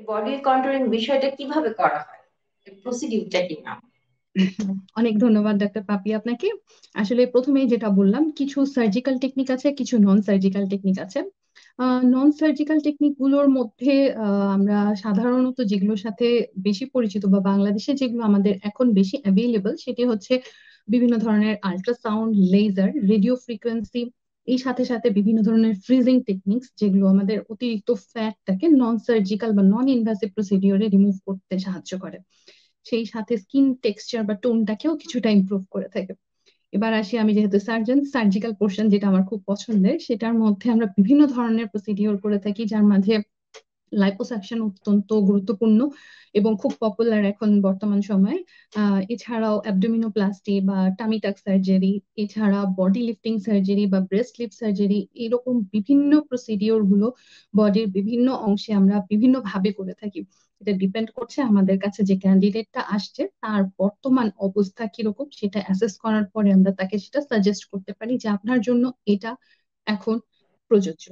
Body controlling বিষয়টা কিভাবে করা হয়, প্রসিডিউরটা কি না? অনেক ধন্যবাদ ডাক্তার পাপি আপনাকে। আসলে প্রথমেই যেটা বললাম, কিছু সার্জিক্যাল টেকনিক আছে, কিছু নন সার্জিক্যাল টেকনিক আছে। নন সার্জিক্যাল টেকনিক গুলোর মধ্যে আমরা সাধারণত যেগুলোর সাথে বেশি পরিচিত বা বাংলাদেশে যেগুলো আমাদের এখন বেশি অ্যাভেলেবল, সেটি হচ্ছে বিভিন্ন ধরনের আল্ট্রাসাউন্ড, লেজার, রেডিও ফ্রিকোয়েন্সি। এই সাথে সাথে বিভিন্ন ধরনের ফ্রিজিং টেকনিক্স, যেগুলো আমাদের অতিরিক্ত ফ্যাটটাকে নন সার্জিক্যাল বা নন ইনভাসিভ প্রসিডিওরে রিমুভ করতে সাহায্য করে। সেই সাথে স্কিন টেক্সচার বা টোনটাকেও কিছুটা ইমপ্রুভ করে থাকে। এবার আসি, আমি যেহেতু সার্জন, সার্জিক্যাল পোর্শন যেটা আমার খুব পছন্দের, সেটার মধ্যে আমরা বিভিন্ন ধরনের প্রসিডিওর করে থাকি, যার মাঝে লাইপোসাকশন অত্যন্ত গুরুত্বপূর্ণ এবং খুব পপুলার এখন বর্তমান সময়ে। এছাড়াও অ্যাবডোমিনোপ্লাস্টি বা টামিটাক সার্জারি, এছাড়া বডি লিফটিং সার্জারি বা ব্রেস্ট লিফট সার্জারি, এরকম বিভিন্ন প্রসিডিওর গুলো বডির বিভিন্ন অংশে আমরা বিভিন্ন ভাবে করে থাকি। এটা ডিপেন্ড করছে আমাদের কাছে যে ক্যান্ডিডেটটা আসছে তার বর্তমান অবস্থা কিরকম, সেটা অ্যাসেস করার পরে আমরা তাকে সেটা সাজেস্ট করতে পারি যে আপনার জন্য এটা এখন প্রযোজ্য।